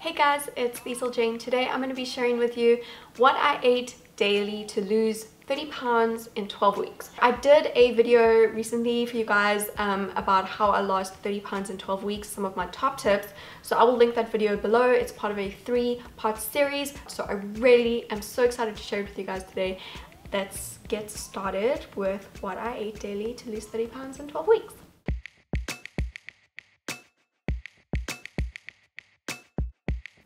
Hey guys, it's Liesl Jane. Today I'm going to be sharing with you what I ate daily to lose 30 pounds in 12 weeks. I did a video recently for you guys about how I lost 30 pounds in 12 weeks, some of my top tips. So I will link that video below. It's part of a 3-part series. So I really am so excited to share it with you guys today. Let's get started with what I ate daily to lose 30 pounds in 12 weeks.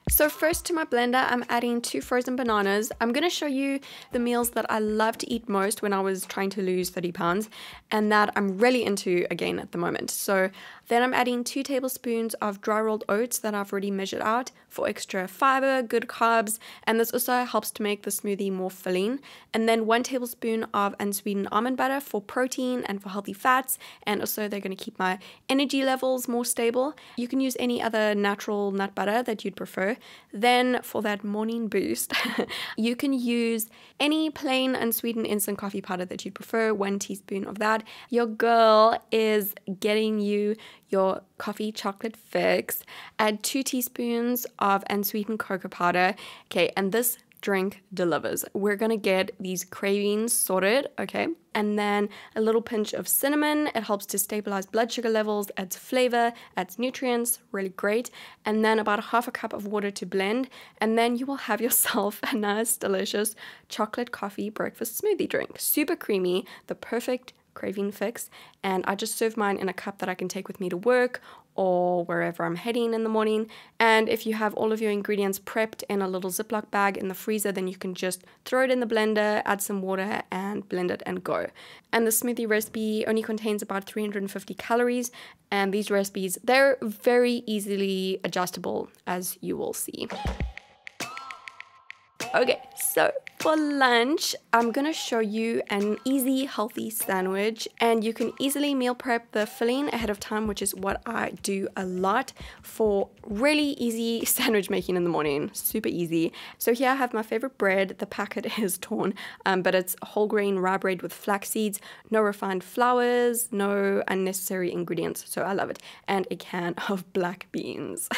So first to my blender, I'm adding 2 frozen bananas. I'm going to show you the meals that I love to eat most when I was trying to lose 30 pounds and that I'm really into again at the moment. So then I'm adding 2 tablespoons of dry rolled oats that I've already measured out for extra fiber, good carbs, and this also helps to make the smoothie more filling. And then 1 tablespoon of unsweetened almond butter for protein and for healthy fats, and also they're going to keep my energy levels more stable. You can use any other natural nut butter that you'd prefer. Then for that morning boost, you can use any plain unsweetened instant coffee powder that you'd prefer, 1 teaspoon of that. Your girl is getting you your coffee chocolate fix. Add 2 teaspoons of unsweetened cocoa powder. Okay, and this drink delivers. We're gonna get these cravings sorted, okay? And then a little pinch of cinnamon. It helps to stabilize blood sugar levels, adds flavor, adds nutrients, really great. And then about 1/2 cup of water to blend. And then you will have yourself a nice, delicious chocolate coffee breakfast smoothie drink. Super creamy, the perfect craving fix. And I just serve mine in a cup that I can take with me to work or wherever I'm heading in the morning. And if you have all of your ingredients prepped in a little Ziploc bag in the freezer, then you can just throw it in the blender, add some water and blend it and go. And the smoothie recipe only contains about 350 calories, and these recipes, they're very easily adjustable, as you will see. Okay, so for lunch, I'm gonna show you an easy, healthy sandwich, and you can easily meal prep the filling ahead of time, which is what I do a lot for really easy sandwich making in the morning. Super easy. So here I have my favorite bread. The packet is torn, but it's whole grain rye bread with flax seeds, no refined flours, no unnecessary ingredients. So I love it. And a can of black beans.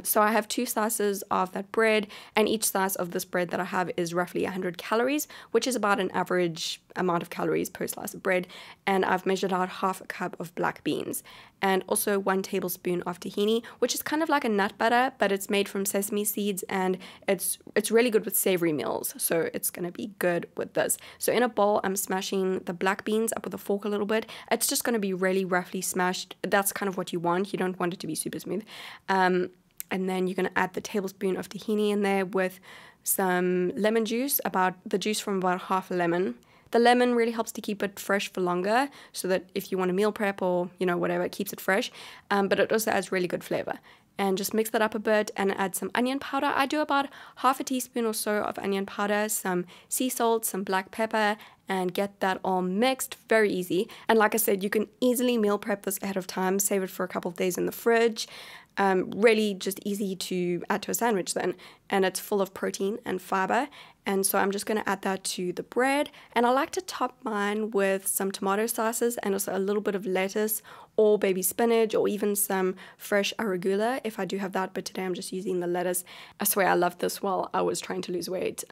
So I have 2 slices of that bread, and each slice of this bread that I have is roughly 100 calories, which is about an average amount of calories per slice of bread. And I've measured out 1/2 cup of black beans, and also 1 tablespoon of tahini, which is kind of like a nut butter, but it's made from sesame seeds, and it's really good with savory meals, so it's going to be good with this. So in a bowl, I'm smashing the black beans up with a fork a little bit. It's just going to be really roughly smashed. That's kind of what you want. You don't want it to be super smooth. And then you're going to add the tablespoon of tahini in there with some lemon juice, about the juice from about 1/2 a lemon. The lemon really helps to keep it fresh for longer, so that if you want to meal prep or, you know, whatever, it keeps it fresh. But it also adds really good flavor. And just mix that up a bit and add some onion powder. I do about 1/2 teaspoon or so of onion powder, some sea salt, some black pepper, and get that all mixed. Very easy. And like I said, you can easily meal prep this ahead of time, save it for a couple of days in the fridge. Really just easy to add to a sandwich then, and it's full of protein and fiber. And so I'm just going to add that to the bread, and I like to top mine with some tomato slices and also a little bit of lettuce or baby spinach or even some fresh arugula if I do have that, but today I'm just using the lettuce. I swear I loved this while I was trying to lose weight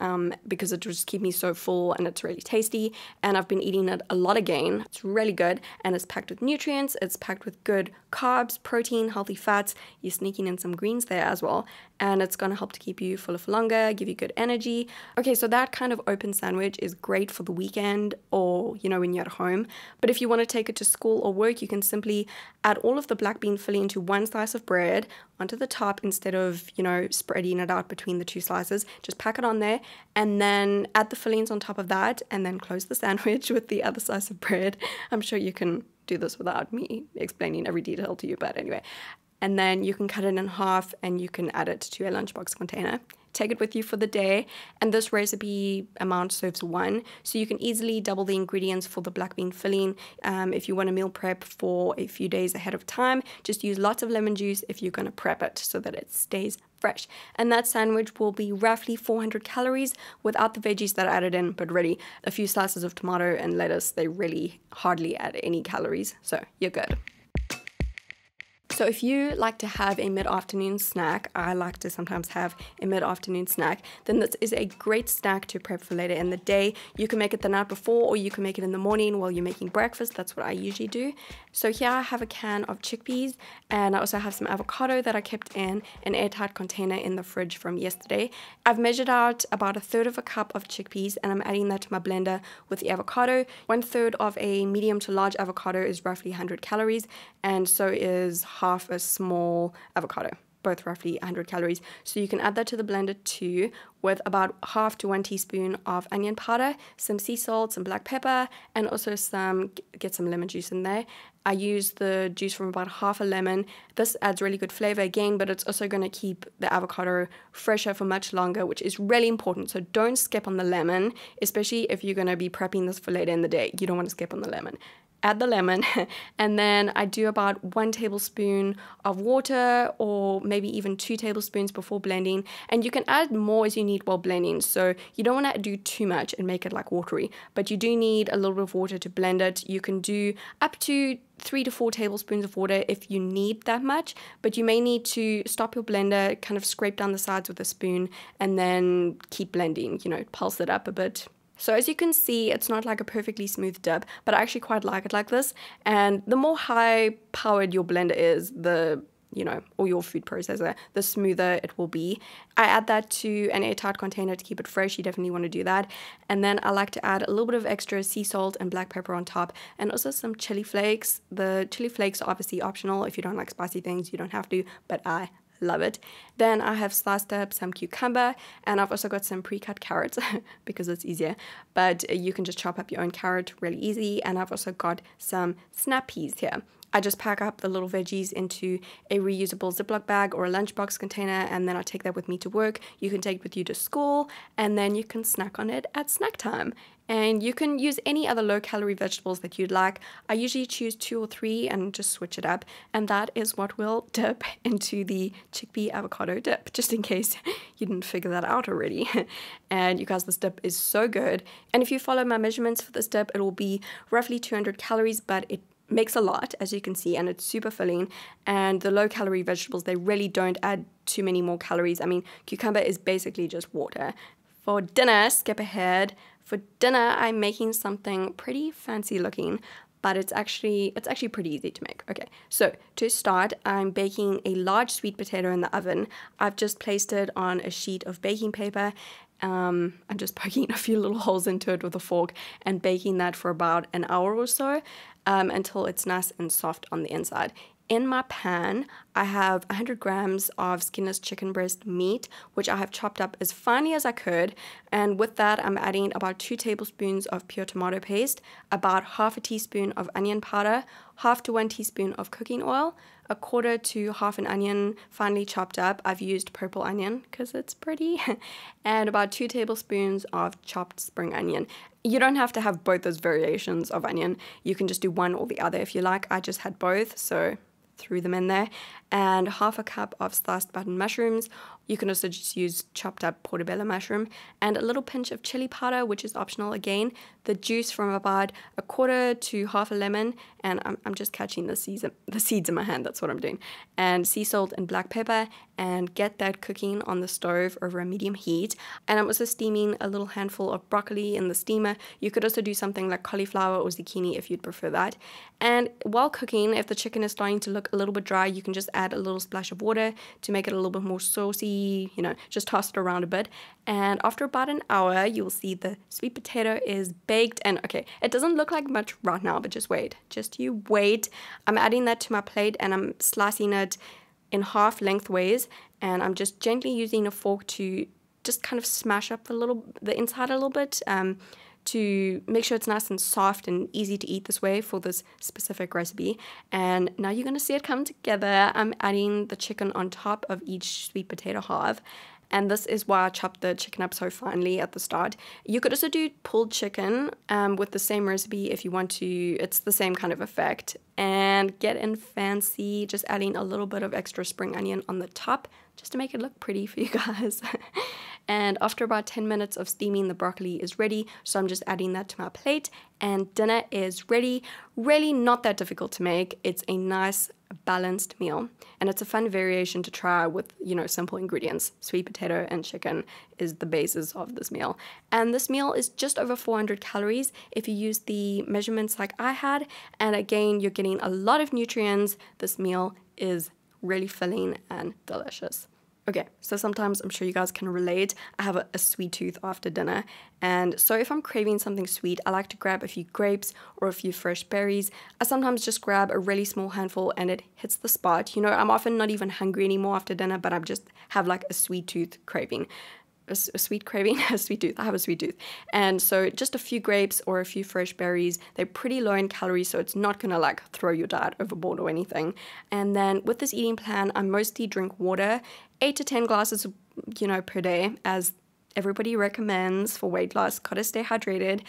because it just keeps me so full and it's really tasty, and I've been eating it a lot again. It's really good, and it's packed with nutrients, it's packed with good carbs, protein, healthy fats. You're sneaking in some greens there as well, and it's going to help to keep you fuller for longer, give you good energy. Okay, so that kind of open sandwich is great for the weekend or, you know, when you're at home. But if you want to take it to school or work, you can simply add all of the black bean filling into 1 slice of bread onto the top instead of, you know, spreading it out between the 2 slices. Just pack it on there and then add the fillings on top of that, and then close the sandwich with the other slice of bread. I'm sure you can do this without me explaining every detail to you, but anyway. And then you can cut it in half and you can add it to a lunchbox container. Take it with you for the day, and this recipe amount serves 1, so you can easily double the ingredients for the black bean filling. If you want to meal prep for a few days ahead of time, just use lots of lemon juice if you're going to prep it so that it stays fresh. And that sandwich will be roughly 400 calories without the veggies that I added in, but really a few slices of tomato and lettuce, they really hardly add any calories, so you're good. So if you like to have a mid-afternoon snack, I like to sometimes have a mid-afternoon snack, then this is a great snack to prep for later in the day. You can make it the night before, or you can make it in the morning while you're making breakfast. That's what I usually do. So here I have a can of chickpeas, and I also have some avocado that I kept in an airtight container in the fridge from yesterday. I've measured out about 1/3 of a cup of chickpeas, and I'm adding that to my blender with the avocado. 1/3 of a medium to large avocado is roughly 100 calories, and so is half a small avocado, both roughly 100 calories. So you can add that to the blender too, with about 1/2 to 1 teaspoon of onion powder, some sea salt, some black pepper, and also get some lemon juice in there. I use the juice from about half a lemon. This adds really good flavor again, but it's also going to keep the avocado fresher for much longer, which is really important. So don't skip on the lemon, especially if you're going to be prepping this for later in the day. You don't want to skip on the lemon. Add the lemon, and then I do about 1 tablespoon of water, or maybe even 2 tablespoons before blending. And you can add more as you need while blending, so you don't want to do too much and make it like watery, but you do need a little bit of water to blend it. You can do up to 3 to 4 tablespoons of water if you need that much, but you may need to stop your blender, kind of scrape down the sides with a spoon, and then keep blending, pulse it up a bit. So as you can see, it's not like a perfectly smooth dip, but I actually quite like it like this. And the more high-powered your blender is, or your food processor, the smoother it will be. I add that to an airtight container to keep it fresh. You definitely want to do that. And then I like to add a little bit of extra sea salt and black pepper on top, and also some chili flakes. The chili flakes are obviously optional. If you don't like spicy things, you don't have to, but I love it. Then I have sliced up some cucumber, and I've also got some pre-cut carrots because it's easier, but you can just chop up your own carrot really easy. And I've also got some snap peas here. I just pack up the little veggies into a reusable Ziploc bag or a lunchbox container, and then I take that with me to work. You can take it with you to school, and then you can snack on it at snack time. And you can use any other low-calorie vegetables that you'd like. I usually choose 2 or 3 and just switch it up. And that is what we'll dip into the chickpea avocado dip, just in case you didn't figure that out already. And you guys, this dip is so good. And if you follow my measurements for this dip, it will be roughly 200 calories, but it makes a lot, as you can see, and it's super filling. And the low-calorie vegetables, they really don't add too many more calories. I mean, cucumber is basically just water. For dinner, skip ahead. For dinner, I'm making something pretty fancy looking, but it's actually pretty easy to make. Okay, so to start, I'm baking a large sweet potato in the oven. I've just placed it on a sheet of baking paper. I'm just poking a few little holes into it with a fork and baking that for about an hour or so until it's nice and soft on the inside. In my pan, I have 100 grams of skinless chicken breast meat, which I have chopped up as finely as I could. And with that, I'm adding about 2 tablespoons of pure tomato paste, about 1/2 teaspoon of onion powder, 1/2 to 1 teaspoon of cooking oil, 1/4 to 1/2 an onion finely chopped up. I've used purple onion because it's pretty. And about 2 tablespoons of chopped spring onion. You don't have to have both those variations of onion. You can just do one or the other if you like. I just had both, so threw them in there. And 1/2 cup of sliced button mushrooms. You can also just use chopped up portobello mushroom, and a little pinch of chili powder, which is optional again. The juice from about 1/4 to 1/2 a lemon, and I'm just catching the seeds in my hand. That's what I'm doing. And sea salt and black pepper, and get that cooking on the stove over a medium heat. And I'm also steaming a little handful of broccoli in the steamer. You could also do something like cauliflower or zucchini if you'd prefer that. And while cooking, if the chicken is starting to look a little bit dry, you can just add a little splash of water to make it a little bit more saucy. Just toss it around a bit. And after about an hour, you will see the sweet potato is baked. And okay, it doesn't look like much right now, but just wait. Just you wait. I'm adding that to my plate, and I'm slicing it in half lengthways, and I'm just gently using a fork to just kind of smash up the inside a little bit, to make sure it's nice and soft and easy to eat this way for this specific recipe. And now you're going to see it come together. I'm adding the chicken on top of each sweet potato half. And this is why I chopped the chicken up so finely at the start. You could also do pulled chicken with the same recipe if you want to. It's the same kind of effect. And get in fancy, just adding a little bit of extra spring onion on the top just to make it look pretty for you guys. And after about 10 minutes of steaming, the broccoli is ready. So I'm just adding that to my plate, and dinner is ready. Really not that difficult to make. It's a nice a balanced meal. And it's a fun variation to try with, you know, simple ingredients. Sweet potato and chicken is the basis of this meal. And this meal is just over 400 calories if you use the measurements like I had. And again, you're getting a lot of nutrients. This meal is really filling and delicious. Okay, so sometimes I'm sure you guys can relate. I have a sweet tooth after dinner, and so if I'm craving something sweet, I like to grab a few grapes or a few fresh berries. I sometimes just grab a really small handful and it hits the spot. You know, I'm often not even hungry anymore after dinner, but I just have like a sweet tooth craving. A sweet craving, a sweet tooth. I have a sweet tooth. And so just a few grapes or a few fresh berries, they're pretty low in calories, so it's not gonna like throw your diet overboard or anything. And then with this eating plan, I mostly drink water, 8 to 10 glasses, you know, per day, as everybody recommends for weight loss. Gotta stay hydrated.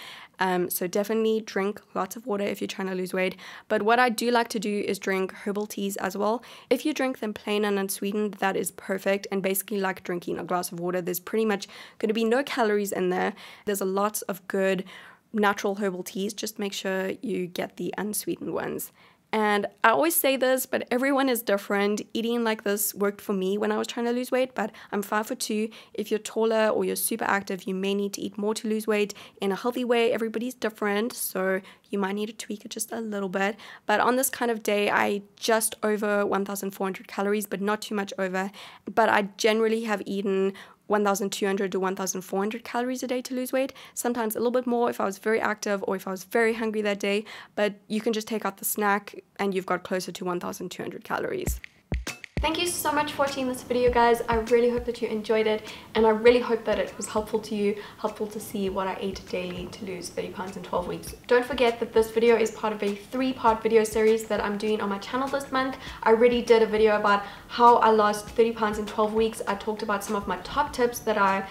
So definitely drink lots of water if you're trying to lose weight. But what I do like to do is drink herbal teas as well. If you drink them plain and unsweetened, that is perfect. And basically like drinking a glass of water, there's pretty much going to be no calories in there. There's a lot of good natural herbal teas. Just make sure you get the unsweetened ones. And I always say this, but everyone is different. Eating like this worked for me when I was trying to lose weight, but I'm 5'2". If you're taller or you're super active, you may need to eat more to lose weight in a healthy way. Everybody's different, so you might need to tweak it just a little bit. But on this kind of day, I just over 1,400 calories, but not too much over. But I generally have eaten 1,200 to 1,400 calories a day to lose weight, sometimes a little bit more if I was very active or if I was very hungry that day, but you can just take out the snack and you've got closer to 1,200 calories. Thank you so much for watching this video, guys. I really hope that you enjoyed it, and I really hope that it was helpful to you, helpful to see what I ate daily to lose 30 pounds in 12 weeks. Don't forget that this video is part of a 3-part video series that I'm doing on my channel this month. I already did a video about how I lost 30 pounds in 12 weeks. I talked about some of my top tips that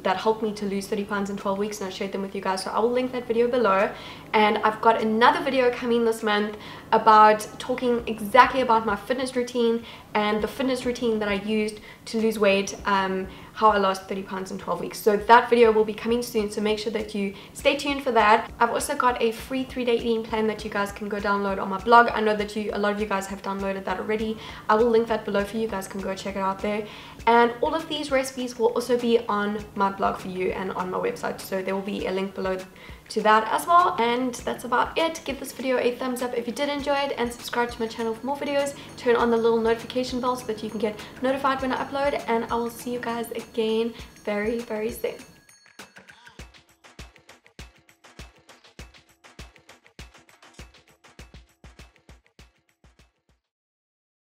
that helped me to lose 30 pounds in 12 weeks, and I shared them with you guys, so I will link that video below. And I've got another video coming this month about talking exactly about my fitness routine and the fitness routine that I used to lose weight, how I lost 30 pounds in 12 weeks. So that video will be coming soon, so make sure that you stay tuned for that. I've also got a free 3-day eating plan that you guys can go download on my blog. I know that a lot of you guys have downloaded that already. I will link that below for you. You guys can go check it out there. And all of these recipes will also be on my blog for you and on my website, so there will be a link below to that as well. And that's about it. Give this video a thumbs up if you did enjoy it, and subscribe to my channel for more videos. Turn on the little notification bell so that you can get notified when I upload, and I will see you guys again very, very soon.